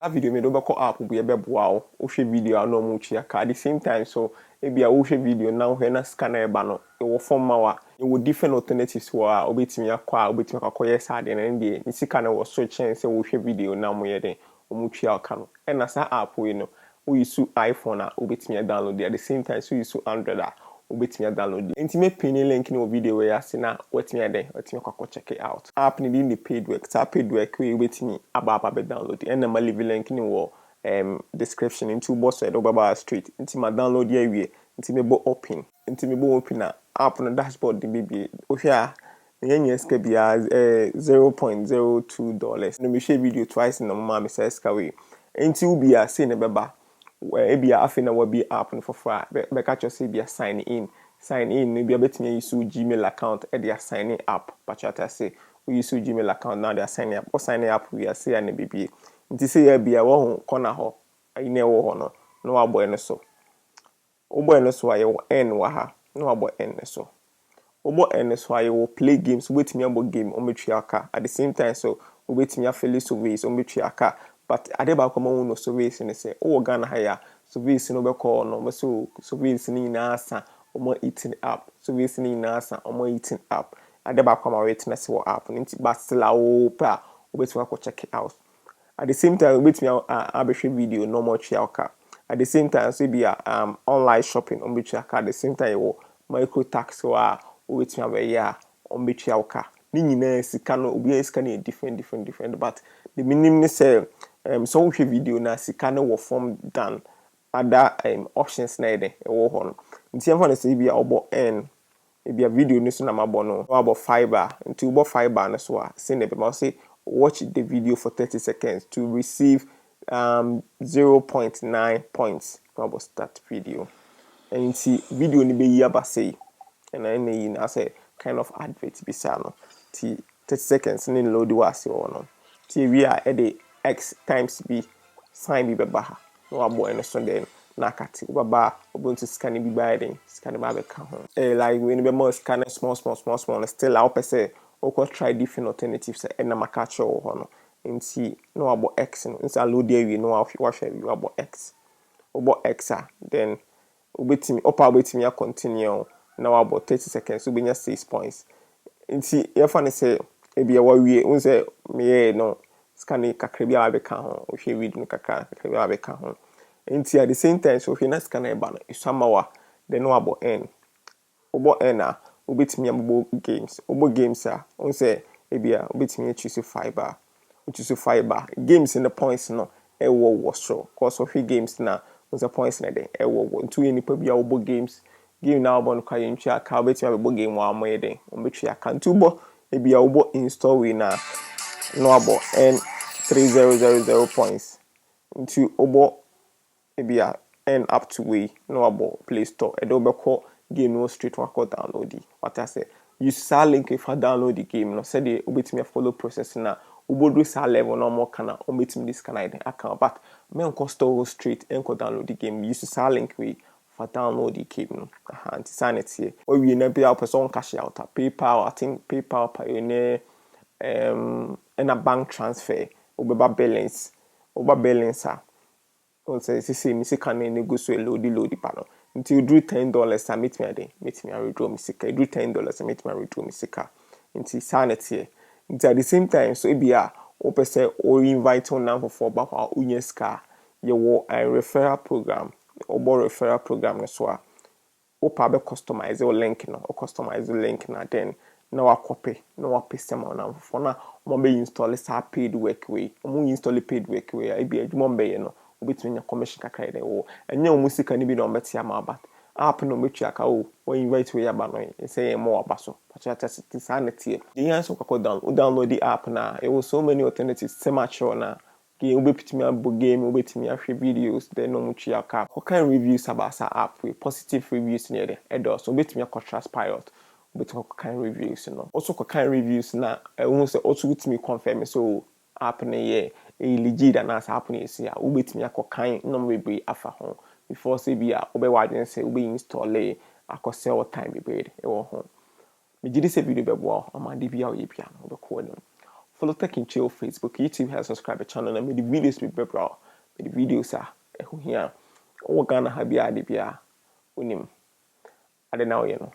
That video made over app will be a bit wow. Oshe video no much at the same time. So maybe a Oshe video now when a scanner bano. It will form our it will different alternatives were obit me a qua obit me a coyer side and the Nisicana was searching say Oshe video now more than Omuchi cano. And as a app we know we use iPhone obit me a download at the same time so you use Android obit me a download. Intimate pinning link in video where I see now what me a day let me go check it out. App needing the paid work. Tap paid work we wait me about download and I'm leave link in the description into boss at Obaba Street. Into my download the area. Into me bo open. Into me bo open app on the dashboard the baby. Oh yeah. The yes can be $0.02. No me share video twice in the mama says kawi. Into be a seen a baba. Where be a fin will be app for free. But catch your say be a sign in. Sign in, maybe a bit me use Gmail account at their signing up. But I say we use Gmail account now they are signing up. Or signing up we are saying a baby. Nti say be a one corner ho. I never no. No abo no so. Obo no so aye n wa ha. No abo n so. Obo n so aye will play games with me about game on aka. At the same time so we wait me afeli surveys on aka. But ade ba ko no surveys ni say o Ghana haya surveys no be call no so surveys ni na asa omo eating up surveys ni na asa omo eating up. Ade ba ko ma witness wo app nti but still o pa wait me go check it out. At the same time, wait me a video no more chiaka. At the same time, so be online shopping on chiaka. At the same time, you micro tax or wait me a year on chiaka. Nini sikano ubi sikani different. But the minimum say so we video na sikano will form done. Other options na ide e wo ho no. Nti am say be obo n e be a video ni so na mabo no about fiber into obo fiber na so a say na be ma say watch the video for 30 seconds to receive 0.9 points about that video. And see video ni be yaba say and then I say kind of advert bisano. 30 seconds ni load was no. T we are at the X times B sign be baha. No abo and so then nakati ubaba ubuntu scan be buying scan ba be ka ho. Like we ni be more scan small still I hope say or try different alternatives and na makacho ho no nti no abo x no nsa load there we no ahwe you abo x obo x then obetimi opa obetimi ya continue na abo 30 seconds so benya 6 points nti yefa ne say e bia wa wie unse me no scan kakra bia abeka ho ohwe video kakra bia abeka ho nti at the same time so hwe na scan e ba no isamawa then no abo n obo n obetimi ambo games obo games on say ebia obetimi choose fiber games in the points no e wo so cause of games na on the points na dey e wo ntu ye nipa bia obo games game na obo no kwa yentwa aka obetimi abebo game wa amoye den obetwi aka ntu bo ebia obo install we na no abo n3000 points ntu obo ebia n up to we no abo Play Store e do be call game no straight work download it. What I say, use sa link if I download the game. No, say the obetimi follow process na ubodu sa level no more kana obetimi this kana account. But me on store straight and go download the game. Use sa link we for download the game. No, anti sanity. Or we na be person cash out. PayPal, I think PayPal, Pioneer, and a bank transfer. Oba balance, on say me say can negotiate load panel. Until you do $10 I meet me a withdraw me sika. You do $10 I meet me a withdraw me sika. Until sanity. Until at the same time so be a open say or invite on now for back or unyeska your referral program or referral program so opa be customize your link no or customize the link na then now a copy no a paste them on for now be install a paid work way install a paid work way I be a be no between your commission kakra dey wo enye omusika ni bi no beti ama but app no metu aka o when invite we aba no say more abaso pacha sanity the answer ko download the app na it was so many alternatives so much na game obetimi abo game obetimi ahwe videos then no mutu aka what kind reviews about sa app we positive reviews near there edo so obetimi contrast pilot obetimi kind reviews no also kind reviews na who say also betimi confirm so app na ye legit and as happening is here ubetimi akokan no be afa ho before say bia obewadwen say obe install e akose all time be e wo ho me gidi say video bebo amade bia o ye bia no be ko no follow Tech in Chill Facebook, YouTube, has subscribe the channel and make the videos be better. Make the videos are here. Oh, Ghana have ya, unim. I don't know,